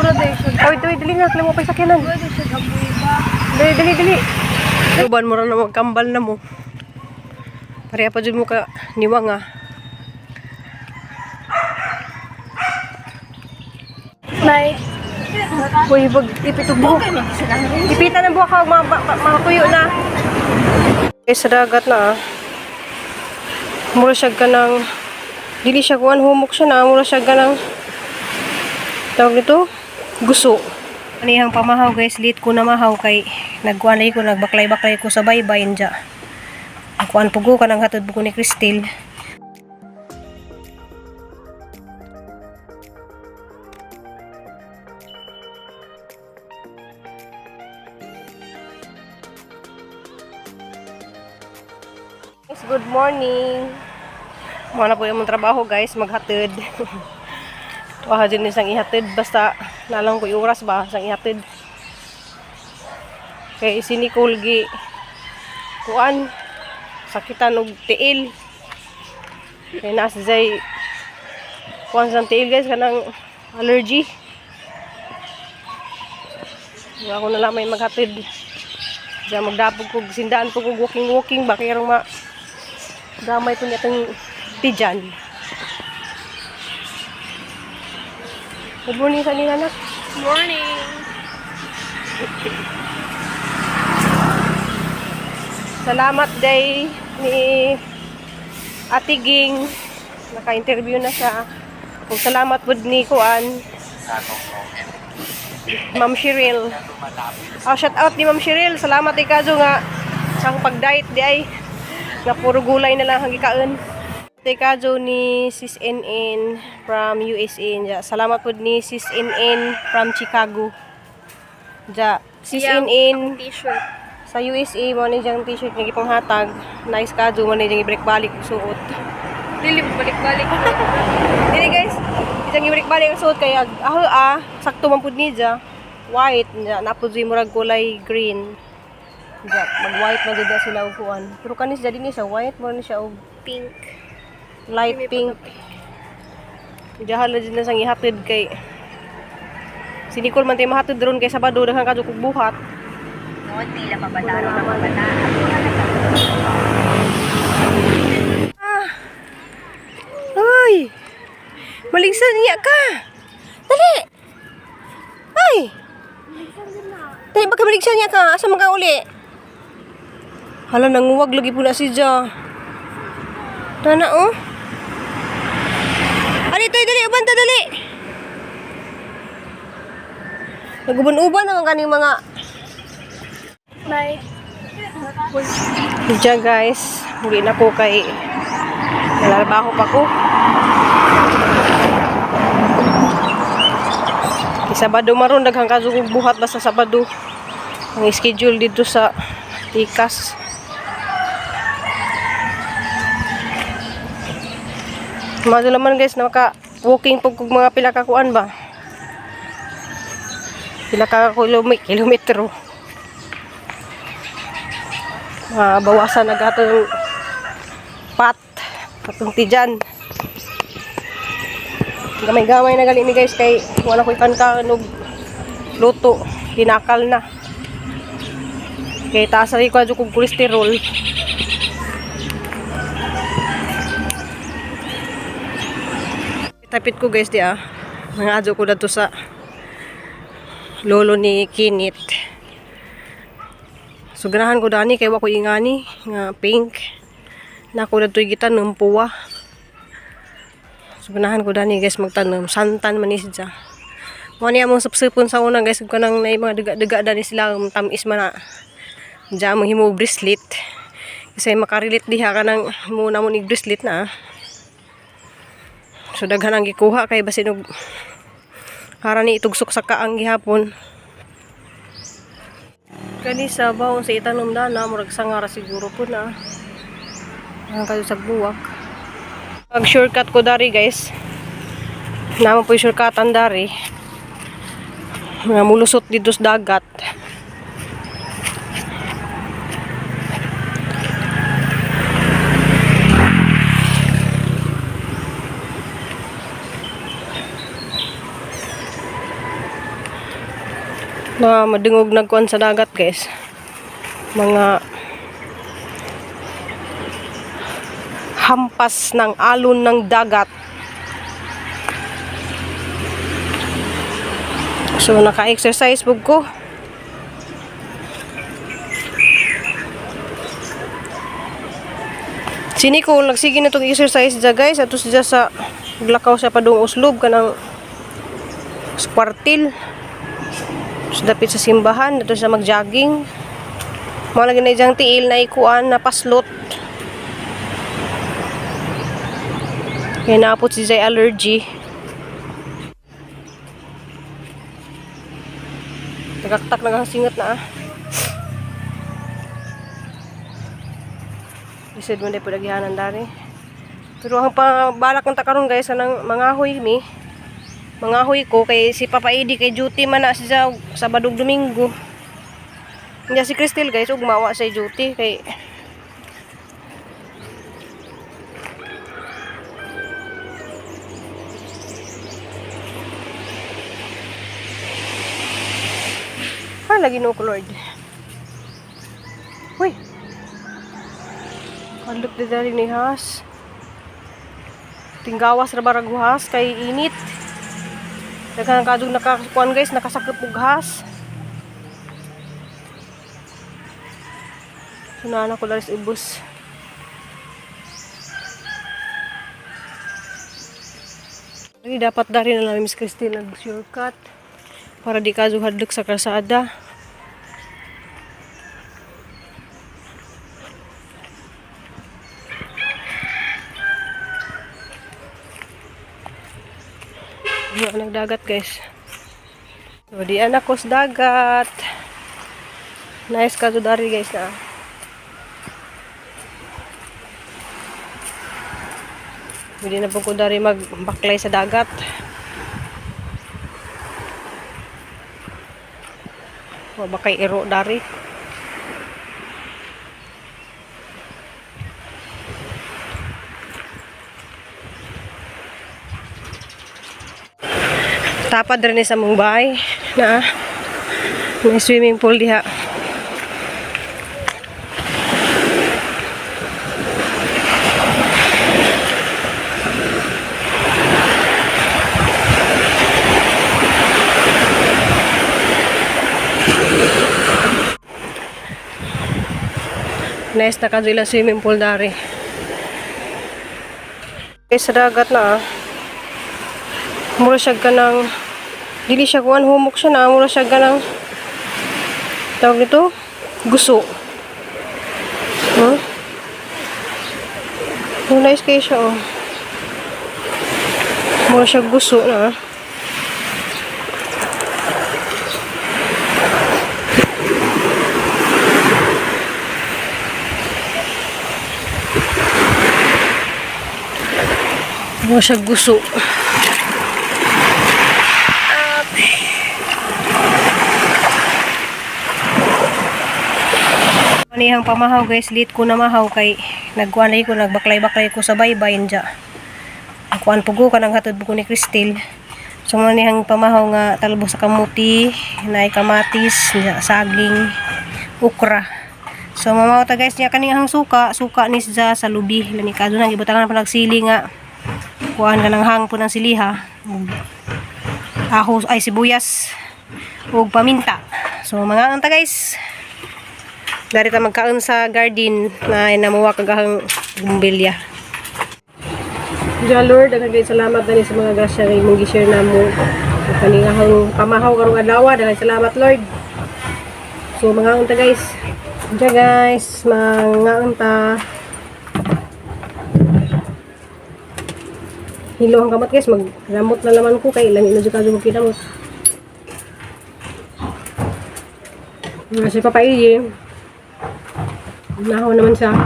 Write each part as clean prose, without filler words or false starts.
Oy, dili na kamo pa sakyanan. Dili. Uban mo ra na magkambal na mo. Pareha pa jud mo ka niwang ah. Nay. Uy, wag ipitog buhok. Ipita ng buhok ka, makakuyo na. Sa dagat na ah. Mura siya ka ng, dili siya kuhan, humok siya na. Mura siya ka ng, tawag nito, guso. Anihang pamahaw guys, late ko na mahaw kay nagkuhan ko, nagbaklay-baklay ko sa baybay dya. Nagkuhan po ko ka ng hatod buko ni Cristel. Good morning. Mana po yung trabaho guys, maghatid. Tuwa din isang ihatid basta nalang ko yung oras ba isang ihatid. Kay sini Colgi kuan sakitan og tiil. Kay nasa jay kuan sa tiil guys kanang allergy. Wala ko na lang may maghatid. Diya magdapog kog sindaan po kog walking ba kay rong ma damay po niya itong tijan. Good morning sa nila anak. Morning. Salamat day ni Ate Ging. Naka-interview na siya. Kung salamat po ni Kuan. Ma'am Cheryl. Shout out ni Ma'am Cheryl. Salamat ikazo nga sang pag-diet di ay. Nga puro gulay na lang ang gikaon. Tekajo ni Sis NN from USA. Salamat po ni Sis NN from Chicago. Sis NN T-shirt. sa USA mo ni jang t-shirt nga gipanghatag. Nice kajo mo ni jang ibalik-balik suot. Dili balik-balik. Dili guys, jang ibalik-balik ang suot kay sakto man pud ni ja. White na pud murag kulay green. Mag-white na dito sila upuan. Pero kanis jadi ni siya white, mo ni siya og Pink. light pink. Jahal na dyan na sang ihatid kay sinikol man tayo mahatid ron kay Sabado daghang kadyo kog buhat. Noon, tila mabadaro na Ay! Maligsan niya ka! Dali! Ay! Dali ba ka maligsan niya ka? Asa man ka uli? Hala, nanguwag lagi po na si Ja. Tana, oh. Ali, tayo, dali. Uban, dali. Naguban-uban naman kaning mga... Nay. Diyan, guys. Huli na ko kay... Nalalabaho pa ko. Sabado maron, daghang kasugog buhat basta Sabado. Ang schedule dito sa Tikas. Mado naman guys, naka-walking po kung mga pila kakuan ba? Pila ka kilometro. Bawasan na gatong patong tijan. Gamay-gamay na gali ni guys kay wala ko ikan ka luto, hinakal na. Kay taas rin ko kung cholesterol. Tapit ko guys di mga adyo ko dito sa lolo ni Kinit. So ganahan ko dani kay wako ingani nga pink. Na ko dito gitan ng puwa. So ganahan ko dani guys magtanom santan manis dya. Mo ni among supsupon sa una guys kanang nay mga dega-dega dani sila tamis man na. Dya mo himo bracelet. Kasi makarelate diha kanang muna mo ni bracelet na. So daghan ang gikuha kay basin og harani itugsok sa kaang gihapon. Kani sa bawon sa itanom dana murag sangara siguro po na. Ang kayo sa buwak. Pag shortcut ko dari guys. Naman po yung shortcutan dari. Nga mulusot dito sa dagat. Na madungog nagkuan sa dagat, guys. Mga hampas ng alon ng dagat. So naka-exercise pug ko. Sini ko nagsige na tong exercise dya, guys. Ato siya sa glakaw sa padung uslob kanang kwartil. So dapit sa simbahan, ato siya mag-jogging. Mga lagi na ijang tiil na ikuan na paslot. Kaya naapot si Zay allergy. Nagaktak naghasingat na ah. Isod mo na po nagihanan dari. Pero ang balak ng takaroon, guys, anang mangahoy mi. Mangahoy ko kay si Papa Edi kay duty man na siya Sabado Domingo. Nya si Cristel, guys, ug mawa sa duty kay lagi no Lord. Uy. Kalok di dari ni has. Tinggawas ra barag has kay init. Daghang kadung nakakuan, guys, nakasakop og has. Sunan ako daris ubos. Lagi dapat dari na lang Miss Christine nag shortcut para di ka hadlok sa kalsada. Nagdagat, guys. So di anak ko sa dagat. Nice ka dari, guys, na. Hindi na po ko dari magbaklay sa dagat. O bakay iro dari. Tapad rin sa Mumbai na may swimming pool diha. Nice na kadila swimming pool dari. Sa dagat na ah. Mura siya ka ng dili siya kuan humok siya na mura siya ka ng tawag nito guso. Nice kayo siya oh. Mura siya guso na. Mura siya guso. Anihang pamahaw, guys, lit ko na mahaw kay nagkuanay ko, nagbaklay-baklay ko sa baybay dya. Kuan pugo ka nang hatod buko ni Cristel. So anihang pamahaw nga talbo sa kamuti, naay kamatis, saging, ukra. So mamaw ta, guys, niya kanihang suka ni sa lubi. Lani kadto nang ibutangan pa nagsili nga. Kuan ka nang hang po ng siliha. Ahos ay sibuyas ug paminta. So mga anta, guys. Dari ta magkaon sa garden na namuwa kagahang bumbilya. Ja Lord, daghang salamat dali sa mga grasya nga imong gi-share namo. Kaningahang pamahaw karong adlaw, daghang salamat, Lord. So mga unta, guys. Ja, guys, mga unta. Hilo ang kamot, guys, magramot na laman ko kay ilang ina jud ka kinamot. Si Papa Iji. Nahaw naman siya.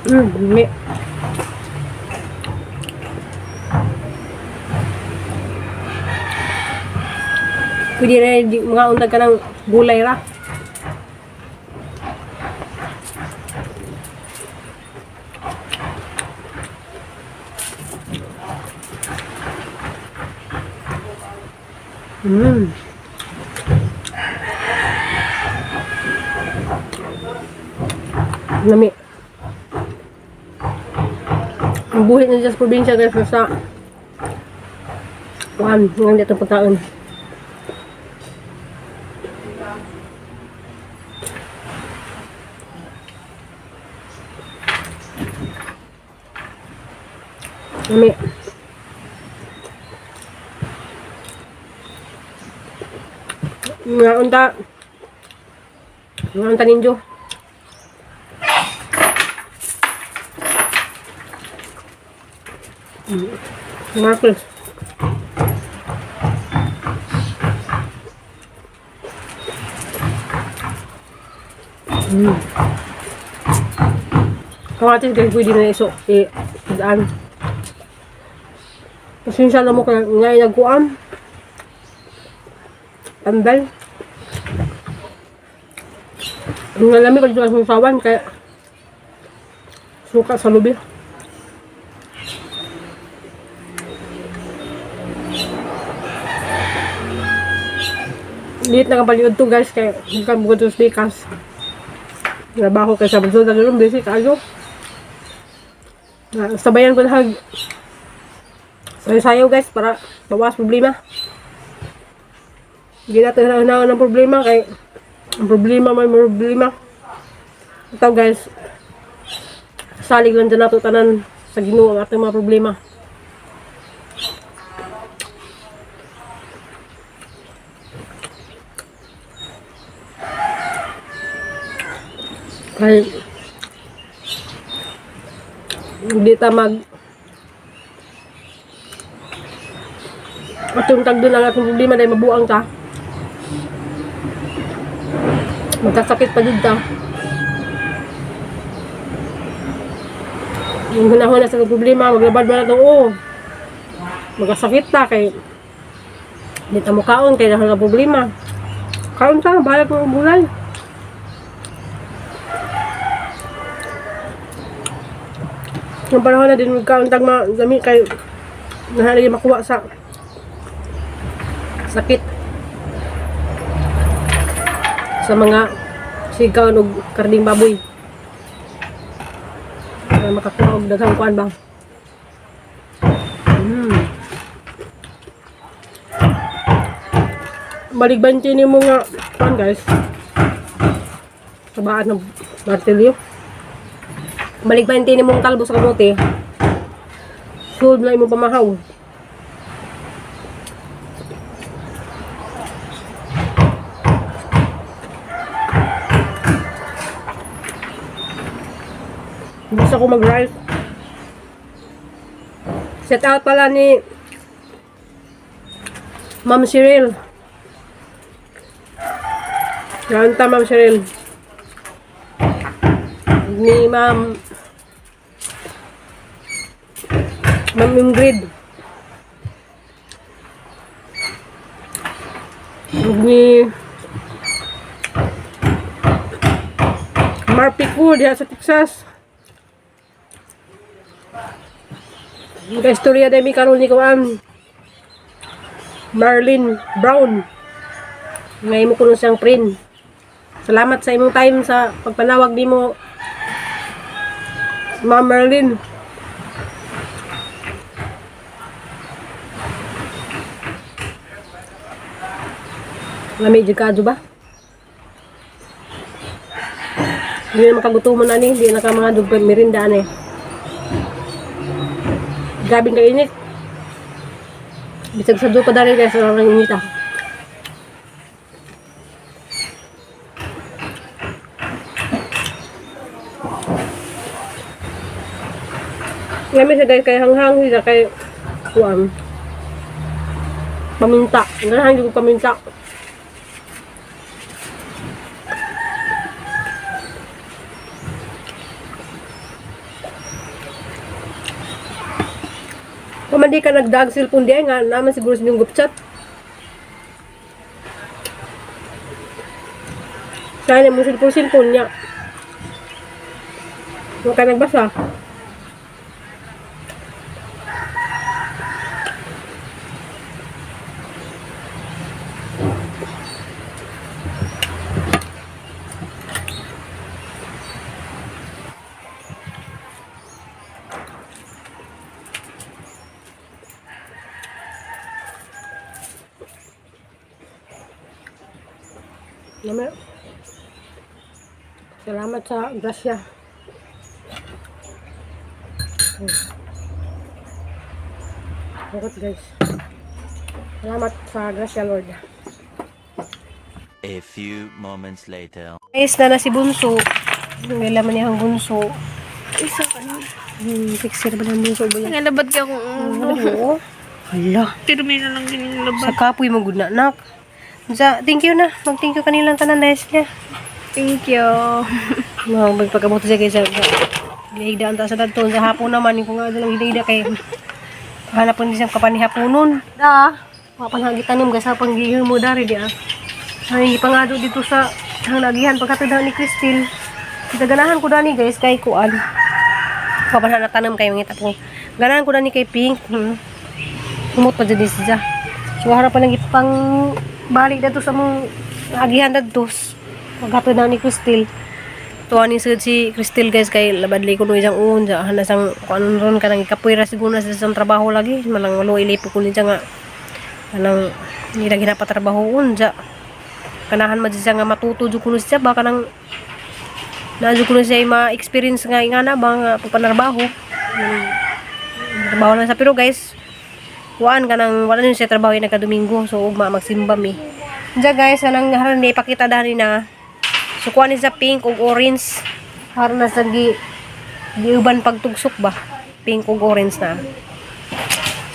Dumi. Pwede rin mga undag ka ng gulay ra. Mm. Lami. Ang buhay na dyan sa probinsya guys, basta ngayon dito pagkaon. Lami. Nga unta ninyo. Marcos. Kamatis guys, pwede na iso. Daan. Pasensya na mo kaya ngayon nagkuam. Tandal. Ang nalami pag sa susawan kaya suka sa lubi. Liit na kapaliod to guys kaya hanggang bukod sa speakers. Trabaho kay sa bunso na rin basic ayo. Sabayan ko na sayo guys para bawas problema. Hindi natin hanahan ng problema kay ang problema may problema. Ito guys, salig lang dyan nato tanan sa Ginoo ang ating mga problema. Kaya hindi ta atong tagdo lang atong problema dahil mabuang ta. Magkasakit pa dito. Yung hunahon na sa problema, maglabad ba na ito? Magkasakit ta kay hindi ta mo kaon kay dahil na problema. Kaon ta, bahala kong bulay. Yung panahon na din magkaon tag dami kay nahalagi makuha sa sakit sa mga sigaw o karding baboy para makakuha og daghang kuan ba. Baligbanti ni mo nga kuan guys, sabaan ng martilyo. Baligbanti ni mong kalbo sa kamote, sulod na imong pamahaw. Gusto ko mag-rice. Set out pala ni Ma'am Cheryl. Ganta Ma'am Cheryl. Ni Ma'am Ingrid. Ni Marpico diha sa Texas. Ang istorya dahil may karoon ni Kuan Marlene Brown. Ngayon mo ko nun siyang friend. Salamat sa imong time sa pagpanawag ni mo, Ma'am Marlene. Lamig jikado ba? Hindi na makagutuman na ni, hindi na ka mga dugay merinda na eh. Grabing kainit. Bisag sa dupa dali guys, wala nang init ah. Ngayon siya guys, kay hanghang siya kay kuwan. Paminta. Ganahan yung paminta. Kung di ka nagdag cellphone diyan nga, naman siguro sa yung group chat. Kaya mo cellphone niya. Huwag ka nagbasa. Namaya. Salamat sa grasya. Bakit guys? Salamat sa grasya, Lord. A few moments later. Guys, na si Bunso. May laman niya ang Bunso. Isa ka na. Fixer ba ng Bunso ba yan? Ngalabad ka kung Oo. Hala. pero may na lang din yung Sa labad. kapoy mo gud na, nak. Thank you na. Mag-thank you kanilang tanan dahil sila. Thank you. Magpagkabuto siya guys. Gihigdaan ta sa dadton. Sa hapon naman, kung nga lang higda kay hanapon din siya kapanihaponon. Da. Mapanhagitanong guys, hapang gihimo dari di ah. Ay, pangado dito sa hanglagihan pagkatadaw ni Cristel. Kita ganahan ko dani guys kay kuan. Papanhan na tanam kay mangita po. Ganahan ko dani kay Pink. Umot pa dyan siya. So harap pa lang ipang balik dito sa mong agihan dito. Pagkatadaw ni Cristel. Tuwa ni si Cristel guys kay labadli ko nung isang uon dyan. Hanasang kuan ron ka nang ikapuira siguro na sa isang trabaho lagi. Malang walo ilipo ko niya nga. Anang hindi lagi napatrabaho dyan. Kanahan man siya nga matuto jud kuno siya baka nang naadyo kuno siya ma-experience nga ingana ba nga pagpanarbaho. Trabaho na sa pero guys, wala na siya trabaho yung nagka-Domingo so ugma magsimba mi. Diya guys, anang haran ni ipakita dani na. So kuha ni sa pink ug orange. Haran na sa giuban pagtugsok ba. Pink ug orange na.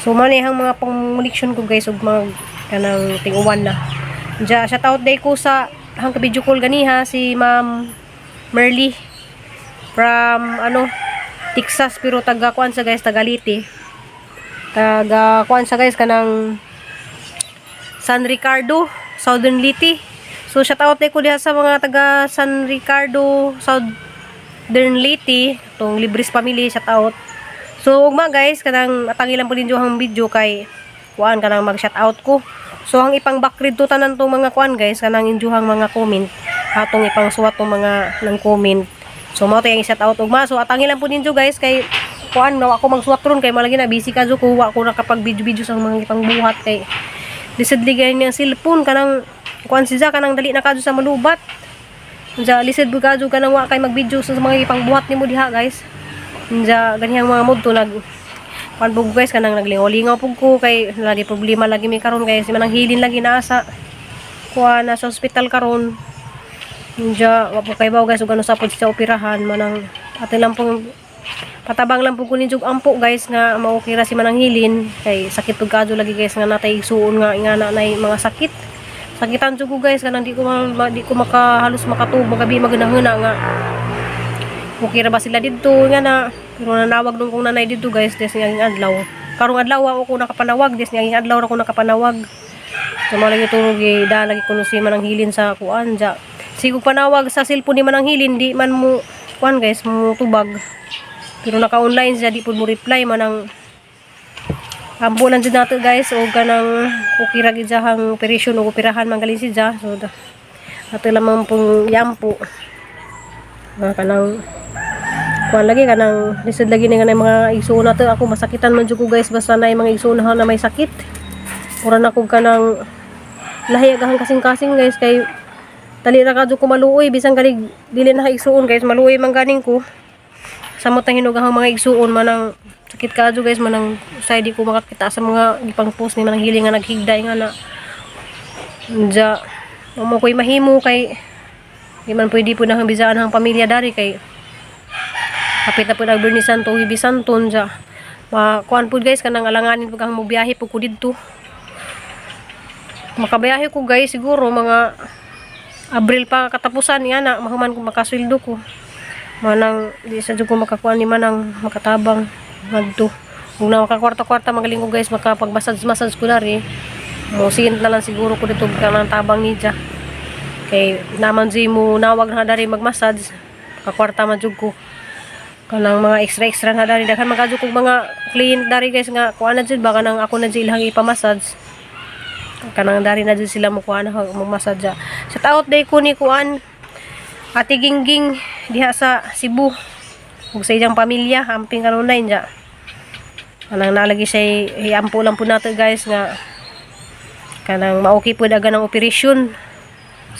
So manihang mga pang-munition ko guys ug mga kanang ting-uwan na. Diya, shout out day ko sa hang ka-video call ganiha si Ma'am Merly from Texas pero taga kuan sa guys, taga Liti. Taga kuan sa guys kanang San Ricardo, Southern Liti. So shout out day ko diha sa mga taga San Ricardo, Southern Liti, tong Libres family, shout out. So ugma guys, kanang atangilan po ninyo ang video kay kuan kanang mag shout out ko. So ang ipang backread to tanan tong mga kuan guys kanang injuhang mga comment atong ipang suwat tong mga nang comment. So mao to yung shout out ugma. So atangin lang po ninyo guys kay kuan na ako magsuwat ron kay malagi na busy ka jo ko wa ko nakapag video sa mga ipang buhat kay lisod ligay niya cellphone kanang kuan siya kanang dali na kadto sa malubat. Unsa lisod bu kadto kanang wa kay mag-video sa mga ipang buhat nimo diha guys. Unsa ganihang mga mod to nag panbog guys kanang naglingaw-lingaw pug ko kay lagi problema lagi mi karon kay si manang hilin lagi na sa kuha na sa ospital karon. Diya wa po kay baw guys ug ano sa pud sa operahan manang atin lang pong patabang lang pug kunin jug ampo guys nga maokira si manang hilin kay sakit pug kadto lagi guys nga natay igsuon nga ingana nay mga sakit. Sakitan jud ko guys kanang di ko makahalos makatubog magabi magunahuna nga okay ra ba sila dito nga na pero nanawag nung kong nanay dito guys des nga adlaw karong adlaw ako nakapanawag des nga adlaw ra ko nakapanawag so malagi turog da lagi kuno si manang hilin sa kuan ja sigog panawag sa cellphone ni manang hilin di man mo kuan guys mo tubag pero naka-online siya di pud mo reply manang ambulan jud nato guys o ganang okay ra gid hang operation o operahan manggalin siya so ato lamang pong yampo kanang kuan lagi kanang lisod lagi nga mga igsuon nato ako masakitan man jud ko guys basta na mga igsuon na may sakit ora na ko kanang lahi agahang kasing-kasing guys kay dali ra kadto ko maluoy bisan kalig dili na igsuon guys maluoy man ganing ko samot ang hinugahang mga igsuon manang sakit kadto guys manang usay di ko makakita sa mga gipang post ni manang hiling nga naghigday nga na ja mo koy mahimo kay di man pwede po nang bisaan ang pamilya dari kay kapit na po nag-Bernie Santo, Wibi Santon dya. Kuan po guys, kanang alanganin pag mo biyahe po ko dito. Makabiyahe ko guys, siguro mga Abril pa katapusan yan na, mahuman ko makasweldo ko. Manang, di sa dyan ko makakuan ni manang makatabang. Magdo. Kung na makakwarta-kwarta, magaling ko guys, makapag-massage ko dari. Musint na lang siguro ko dito kanang tabang ni dya. Kay naman di mo nawag na dari mag-massage. Kakwarta man dyan ko. Kanang mga extra na dari daghan magadyo kog mga client dari guys nga kuan na jud baka nang ako na jud ilang ipamassage kanang dari na jud sila mo kuan na mo massage sa taot day ko ni kuan Ate Gingging diha sa Cebu ug sa iyang pamilya amping kanunay nya kanang nalagi siya iampo lang po nato guys nga kanang maoki po daga ng operasyon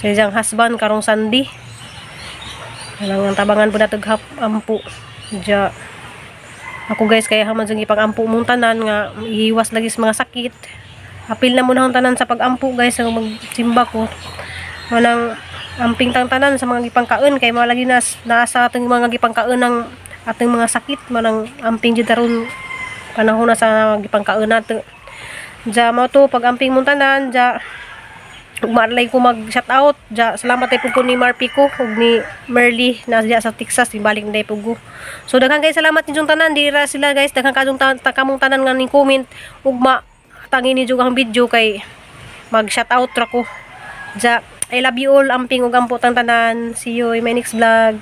Sa iyang husband karong Sunday. Ang tabangan po natog ampo. Ja. Ako guys kaya haman sa pag-ampo mong tanan nga iiwas lagi sa mga sakit. Apil na muna ang tanan sa pag-ampo guys ang magsimba ko. Manang amping tang tanan sa mga gipangkaon kay malagi nasa ating mga gipangkaon ng ating mga sakit manang amping jud taron panahon na sa gipangkaon nato. Ja mo to pag-amping mong tanan ja marlay ko mag shout out ja salamat ay pud ko ni Marpico ug ni Merly na diya sa Texas ibalik na pud ko. So daghang guys salamat ninyong tanan dira sila guys daghang kadong takamong tanan nga ning comment ugma tangin ni jud ang video kay mag shout out ra ko. Ja I love you all amping ug ampo tang tanan. See you in my next vlog.